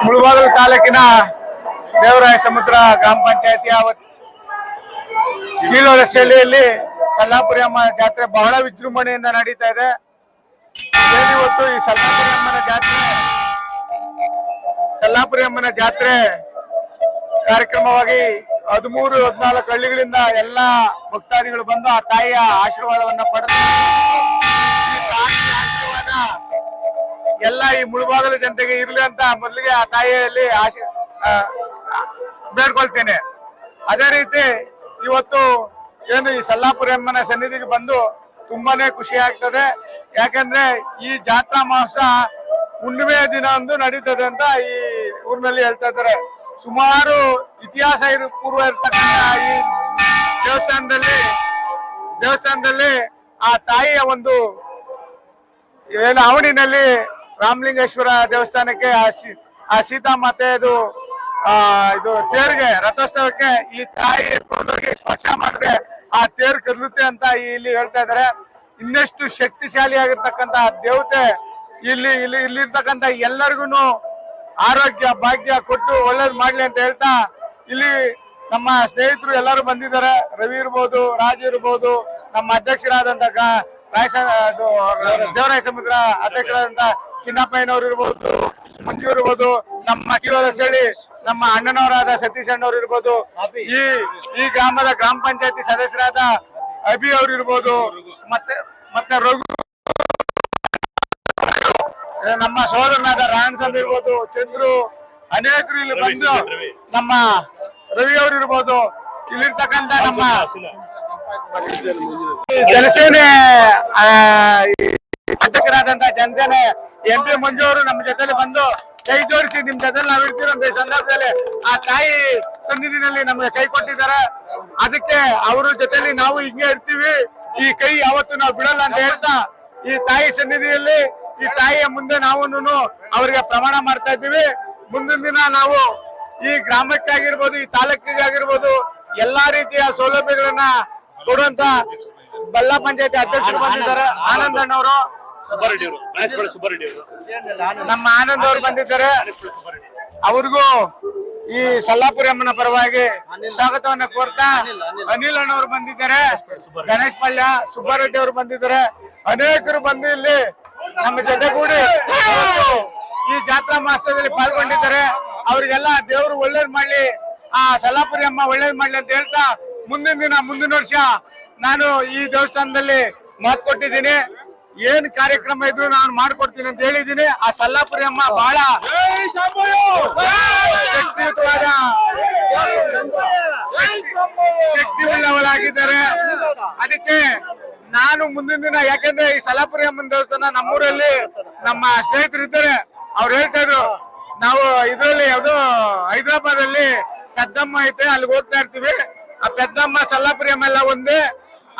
ಮುಳಬಾಗಿಲು ತಾಲೂಕಿನ ದೇವರಾಯ ಸಮುದ್ರ ಗ್ರಾಮ ಪಂಚಾಯತಿಯ ಕೀಳೊಳಶಳ್ಳಿಯಲ್ಲಿ ಸಲ್ಲಾಪುರಿ ಅಮ್ಮ ಜಾತ್ರೆ ಬಹಳ ವಿಜೃಂಭಣೆಯಿಂದ ನಡೀತಾ ಇದೆ. ಇವತ್ತು ಈ ಸಲ್ಲಾಪುರಿ ಅಮ್ಮನ ಜಾತ್ರೆ ಕಾರ್ಯಕ್ರಮವಾಗಿ 13-14 ಹಳ್ಳಿಗಳಿಂದ ಎಲ್ಲಾ ಭಕ್ತಾದಿಗಳು ಬಂದು ಆ ತಾಯಿಯ ಆಶೀರ್ವಾದವನ್ನ ಪಡೆದು ಈ ತಾಯಿಯ ಆಶೀರ್ವಾದ ಎಲ್ಲ ಈ ಮುಳಬಾಗಿಲು ಜನತೆಗೆ ಇರ್ಲಿ ಅಂತ ಮೊದಲಿಗೆ ಆ ತಾಯಿಯಲ್ಲಿ ಬೇಡ್ಕೊಳ್ತೇನೆ. ಅದೇ ರೀತಿ ಇವತ್ತು ಏನು ಈ ಸಲ್ಲಾಪುರಿ ಅಮ್ಮನ ಸನ್ನಿಧಿಗೆ ಬಂದು ತುಂಬಾನೇ ಖುಷಿ ಆಗ್ತದೆ. ಯಾಕಂದ್ರೆ ಈ ಜಾತ್ರಾ ಮಹೋತ್ಸವ ಹುಣ್ಣಿಮೆಯ ದಿನ ಒಂದು ನಡೀತದೆ ಅಂತ ಈ ಊರಿನಲ್ಲಿ ಹೇಳ್ತಾ ಇದ್ದಾರೆ. ಸುಮಾರು ಇತಿಹಾಸ ಪೂರ್ವ ಇರ್ತಕ್ಕಂಥ ಈ ದೇವಸ್ಥಾನದಲ್ಲಿ ಆ ತಾಯಿಯ ಒಂದು ಏನು ಆವಣಿನಲ್ಲಿ ರಾಮಲಿಂಗೇಶ್ವರ ದೇವಸ್ಥಾನಕ್ಕೆ ಆ ಸೀತಾಮಾತೆ ಇದು ತೇರಿಗೆ ರಥೋತ್ಸವಕ್ಕೆ ಈ ತಾಯಿ ಸ್ಪರ್ಶ ಮಾಡಿದ್ರೆ ಆ ತೇರು ಕದಲುತ್ತೆ ಅಂತ ಇಲ್ಲಿ ಹೇಳ್ತಾ ಇದ್ದಾರೆ. ಇನ್ನಷ್ಟು ಶಕ್ತಿಶಾಲಿ ಆಗಿರ್ತಕ್ಕಂತ ದೇವತೆ ಇಲ್ಲಿರ್ತಕ್ಕಂಥ ಎಲ್ಲರಿಗೂ ಆರೋಗ್ಯ ಭಾಗ್ಯ ಕೊಟ್ಟು ಒಳ್ಳೇದ್ ಮಾಡ್ಲಿ ಅಂತ ಹೇಳ್ತಾ ಇಲ್ಲಿ ನಮ್ಮ ಸ್ನೇಹಿತರು ಎಲ್ಲರೂ ಬಂದಿದ್ದಾರೆ. ರವಿ ಇರ್ಬೋದು, ರಾಜು ಇರ್ಬೋದು, ನಮ್ಮ ಅಧ್ಯಕ್ಷರಾದಂತ ದೇವರಾಯ ಸಮುದ್ರ ಅಧ್ಯಕ್ಷರಾದಂತ ಚಿನ್ನಪ್ಪಯ್ಯನವ್ರು ಇರ್ಬೋದು, ಮಂಜು ಇರ್ಬೋದು, ನಮ್ಮ ಕೀಳೊಳಶಳ್ಳಿ ನಮ್ಮ ಅಣ್ಣನವರಾದ ಸತೀಶ್ ಅಣ್ಣವ್ರು ಇರ್ಬೋದು, ಈ ಗ್ರಾಮದ ಗ್ರಾಮ ಪಂಚಾಯತಿ ಸದಸ್ಯರಾದ ಅಭಿ ಅವ್ರು ಇರ್ಬೋದು, ಮತ್ತೆ ರಘು, ನಮ್ಮ ಸೋದರನಾದ ರಾಣಸ್ವಾಮಿ ಇರ್ಬೋದು, ಚಂದ್ರು, ಅನೇಕರು ಇಲ್ಲಿ ಬಂದು ನಮ್ಮ ರವಿ ಅವರು ಇರ್ಬೋದು, ಇಲ್ಲಿರ್ತಕ್ಕಂಥ ನಮ್ಮ ಜನಸೇನೆ ಅಧ್ಯಕ್ಷರಾದಂತಹ ಜನಸೇನೆ MP ಮಂಜು ಅವರು ನಮ್ಮ ಜೊತೆಲಿ ಬಂದು ಕೈ ಜೋಡಿಸಿ ನಿಮ್ ಜೊತೆ ನಾವ್ ಇರ್ತಿರೋಂತ ಸಂದರ್ಭದಲ್ಲಿ ಆ ತಾಯಿ ಸನ್ನಿಧಿನಲ್ಲಿ ನಮ್ಗೆ ಕೈ ಕೊಟ್ಟಿದ್ದಾರೆ. ಅದಕ್ಕೆ ಅವ್ರ ಜೊತೆಲಿ ನಾವು ಹಿಂಗೆ ಇರ್ತೀವಿ, ಈ ಕೈ ಯಾವತ್ತು ನಾವು ಬಿಡಲ್ಲ ಅಂತ ಹೇಳ್ತಾ ಈ ತಾಯಿ ಸನ್ನಿಧಿಯಲ್ಲಿ ಈ ತಾಯಿಯ ಮುಂದೆ ನಾವು ಅವರಿಗೆ ಪ್ರಮಾಣ ಮಾಡ್ತಾ ಇದ್ದೀವಿ. ಮುಂದಿನ ದಿನ ನಾವು ಈ ಗ್ರಾಮಕ್ಕಾಗಿರ್ಬೋದು, ಈ ತಾಲೂಕಿಗಾಗಿರ್ಬೋದು ಎಲ್ಲಾ ರೀತಿಯ ಸೌಲಭ್ಯಗಳನ್ನ ಕೊಡುವಂತ ಬಲ್ಲಾ ಪಂಚಾಯತಿ ಅಧ್ಯಕ್ಷರು ಬಂದಿದ್ದಾರೆ. ಆನಂದ್ ಅಣ್ಣವರು, ನಮ್ಮ ಆನಂದ್ ಅವರು ಬಂದಿದ್ದಾರೆ. ಅವ್ರಿಗೂ ಈ ಸಲ್ಲಾಪುರಿ ಅಮ್ಮನ ಪರವಾಗಿ ಸ್ವಾಗತವನ್ನ ಕೋರ್ತಾ ಅನಿಲ್ ಅಣ್ಣವರು ಬಂದಿದ್ದಾರೆ, ಗಣೇಶ್ ಪಲ್ಯ, ಸುಬ್ಬಾರೆಡ್ಡಿ ಅವರು ಬಂದಿದ್ದಾರೆ. ಅನೇಕರು ಬಂದು ಇಲ್ಲಿ ನಮ್ಮ ಜೊತೆಗೂಡಿ ಈ ಜಾತ್ರಾ ಮಹೋತ್ಸವದಲ್ಲಿ ಪಾಲ್ಗೊಂಡಿದ್ದಾರೆ. ಅವ್ರಿಗೆಲ್ಲ ದೇವರು ಒಳ್ಳೇದ್ ಮಾಡ್ಲಿ, ಆ ಸಲ್ಲಾಪುರಿ ಅಮ್ಮ ಒಳ್ಳೇದ್ ಮಾಡ್ಲಿ ಅಂತ ಹೇಳ್ತಾ ಮುಂದಿನ ವರ್ಷ ನಾನು ಈ ದೇವಸ್ಥಾನದಲ್ಲಿ ಮಾತು ಕೊಟ್ಟಿದ್ದೀನಿ. ಏನ್ ಕಾರ್ಯಕ್ರಮ ಇದ್ರು ನಾನು ಮಾಡ್ಕೊಡ್ತೀನಿ ಅಂತ ಹೇಳಿದೀನಿ. ಆ ಸಲ್ಲಾಪುರಿ ಅಮ್ಮ ಬಹಳ ಶಕ್ತಿಯುತವಾದ ಶಕ್ತಿ ಉಳ್ಳವಳಾಗಿದ್ದಾರೆ. ಅದಕ್ಕೆ ನಾನು ಮುಂದಿನ ದಿನ, ಯಾಕಂದ್ರೆ ಈ ಸಲ್ಲಾಪುರಿ ಅಮ್ಮನ ದೇವಸ್ಥಾನ ನಮ್ಮೂರಲ್ಲಿ ನಮ್ಮ ಸ್ನೇಹಿತರು ಇದ್ದಾರೆ, ಅವ್ರು ಹೇಳ್ತಾ ಇದ್ರು ನಾವು ಇದ್ರಲ್ಲಿ ಯಾವ್ದು ಹೈದರಾಬಾದ್ ಅಲ್ಲಿ ಪೆದ್ದಮ್ಮ ಐತೆ, ಅಲ್ಲಿಗೆ ಹೋಗ್ತಾ ಇರ್ತೀವಿ. ಆ ಪೆದ್ದಮ್ಮ ಸಲ್ಲಾಪುರಿ ಅಮ್ಮ ಎಲ್ಲ ಒಂದೇ,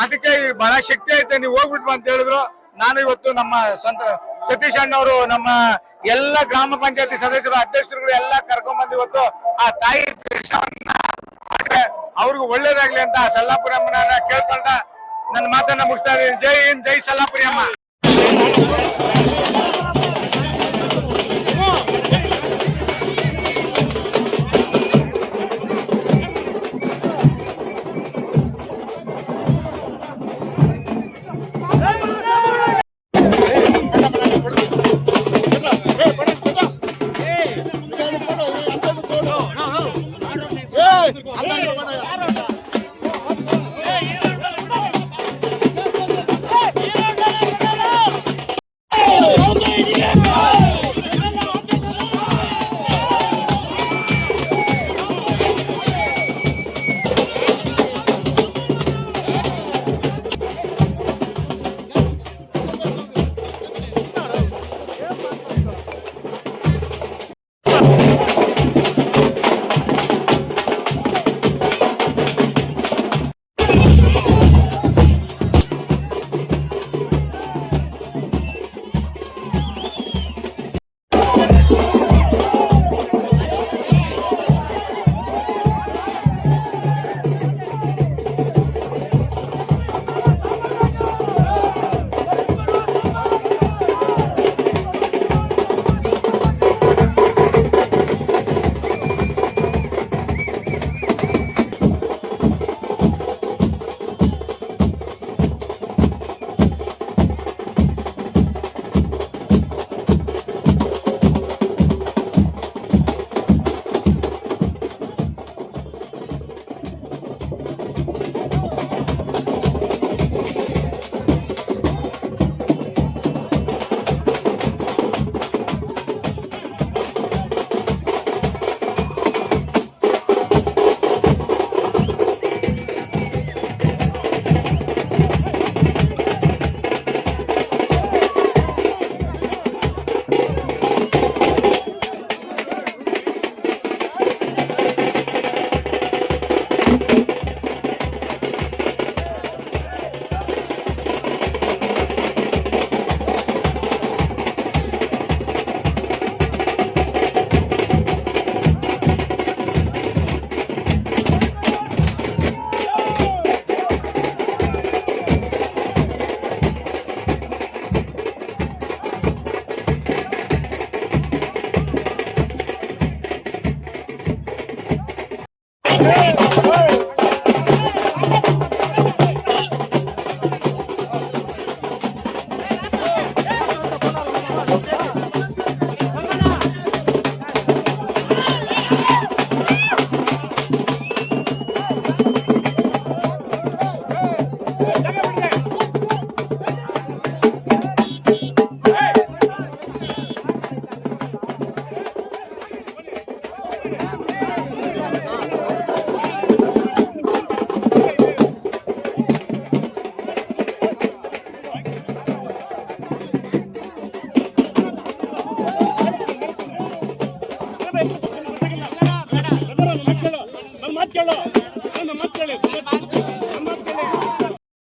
ಅದಕ್ಕೆ ಬಹಳ ಶಕ್ತಿ ಐತೆ, ನೀವು ಹೋಗ್ಬಿಟ್ವಾ ಅಂತ ಹೇಳಿದ್ರು. ನಾನು ಇವತ್ತು ನಮ್ಮ ಸ್ವಂತ ಸತೀಶ್ ಅಣ್ಣವರು, ನಮ್ಮ ಎಲ್ಲ ಗ್ರಾಮ ಪಂಚಾಯತಿ ಸದಸ್ಯರು, ಅಧ್ಯಕ್ಷರುಗಳು ಎಲ್ಲ ಕರ್ಕೊಂಡ್ ಬಂದು ಇವತ್ತು ಆ ತಾಯಿ ದರ್ಶನವನ್ನ ಅವ್ರಿಗೂ ಒಳ್ಳೇದಾಗ್ಲಿ ಅಂತ ಸಲ್ಲಾಪುರಿ ಅಮ್ಮನ ಕೇಳ್ಕೊಂಡ ನನ್ನ ಮಾತನ್ನ ಮುಗಿಸ್ತಾ ಇದ್ದೀನಿ. ಜೈ ಹಿಂದ್, ಜೈ ಸಲ್ಲಾಪುರಿ ಅಮ್ಮ.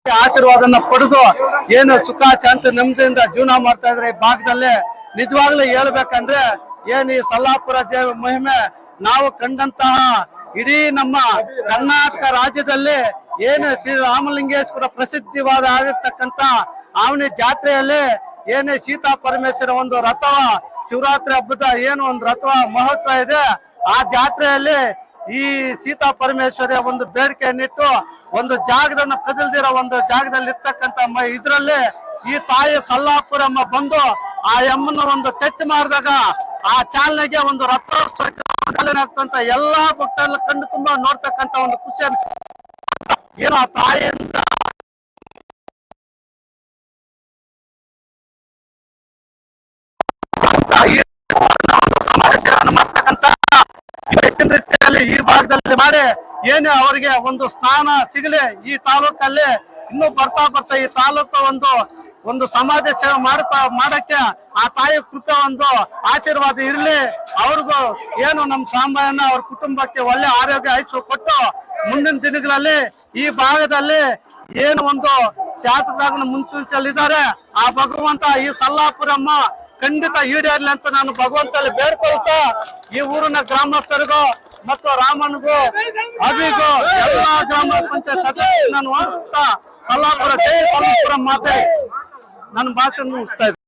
ಆಶೀರ್ವಾದನ ಪಡೆದು ಏನು ಸುಖ ಶಾಂತಿ ನೆಮ್ಮದಿಯಿಂದ ಜೀವನ ಮಾಡ್ತಾ ಇದ್ರೆ ಈ ಭಾಗದಲ್ಲಿ ನಿಜವಾಗ್ಲೂ ಹೇಳ್ಬೇಕಂದ್ರೆ ಏನ್ ಈ ಸಲ್ಲಾಪುರ ದೇವ ಮಹಿಮೆ ನಾವು ಕಂಡಂತಹ ಇಡೀ ನಮ್ಮ ಕರ್ನಾಟಕ ರಾಜ್ಯದಲ್ಲಿ ಏನು ಶ್ರೀರಾಮಲಿಂಗೇಶ್ವರ ಪ್ರಸಿದ್ಧವಾದ ಆಗಿರ್ತಕ್ಕಂತ ಆವನಿ ಜಾತ್ರೆಯಲ್ಲಿ ಏನೇ ಸೀತಾ ಪರಮೇಶ್ವರ ಒಂದು ರಥವ ಶಿವರಾತ್ರಿ ಹಬ್ಬದ ಏನು ಒಂದು ರಥವ ಮಹತ್ವ ಇದೆ. ಆ ಜಾತ್ರೆಯಲ್ಲಿ ಈ ಸೀತಾ ಪರಮೇಶ್ವರಿಯ ಒಂದು ಬೇಡಿಕೆಯನ್ನಿಟ್ಟು ಒಂದು ಜಾಗದನ್ನ ಕದಲ್ದಿರೋ ಒಂದು ಜಾಗದಲ್ಲಿ ಇರ್ತಕ್ಕಂಥ ಇದ್ರಲ್ಲಿ ಈ ತಾಯಿ ಸಲ್ಲಾಪುರಮ್ಮ ಬಂದು ಆ ಅಮ್ಮನ ಒಂದು ಟಚ್ ಮಾಡಿದಾಗ ಆ ಚಾಲನೆಗೆ ಒಂದು ರಥೋತ್ಸವ ಎಲ್ಲಾ ಭಕ್ತರನ್ನ ಕಣ್ಣು ತುಂಬಾ ನೋಡ್ತಕ್ಕಂತ ಒಂದು ಖುಷಿ ಏನು ಆ ತಾಯಿಯಿಂದ ಕೆಲಸವನ್ನು ಮಾಡ್ತಕ್ಕಂತ ಹೆಚ್ಚಿನ ರೀತಿಯಲ್ಲಿ ಈ ಭಾಗದಲ್ಲಿ ಮಾಡಿ ಏನೇ ಅವರಿಗೆ ಒಂದು ಸ್ಥಾನ ಸಿಗಲಿ ಈ ತಾಲೂಕಲ್ಲಿ. ಇನ್ನು ಬರ್ತಾ ಈ ತಾಲೂಕು ಒಂದು ಸಮಾಜ ಸೇವೆ ಮಾಡಕ್ಕೆ ಆ ತಾಯಿ ಕೃಪೆ ಒಂದು ಆಶೀರ್ವಾದ ಇರಲಿ. ಅವ್ರಿಗೂ ಏನು ನಮ್ಮ ಸಾಂಬಯ್ಯನ ಅವ್ರ ಕುಟುಂಬಕ್ಕೆ ಒಳ್ಳೆ ಆರೋಗ್ಯ ಆಯುಷ್ಯ ಕೊಟ್ಟು ಮುಂದಿನ ದಿನಗಳಲ್ಲಿ ಈ ಭಾಗದಲ್ಲಿ ಏನು ಒಂದು ಶಾಸಕರಾಗ ಮುಂಚೂಣಿಯಲ್ಲಿದ್ದಾರೆ ಆ ಭಗವಂತ ಈ ಸಲ್ಲಾಪುರಮ್ಮ ಖಂಡಿತ ಈಡೇರ್ಲಿ ಅಂತ ನಾನು ಭಗವಂತಲ್ಲಿ ಬೇಡ್ಕೊಳ್ತಾ ಈ ಊರಿನ ಗ್ರಾಮಸ್ಥರಿಗೂ ಮತ್ತು ರಾಮನ್ಗೂ ಅಭಿಗೂ ಎಲ್ಲಾ ಗ್ರಾಮ ಪಂಚಾಯತ್ ಸದಸ್ಯರು ನಾನು ಸಲ್ಲಾಪುರ ಜೈ ಸಲ್ಲಾಪುರ ಮಾತೆ ನನ್ನ ಭಾಷೆ ಮುಗಿಸ್ತಾ ಇದ್ದೀನಿ.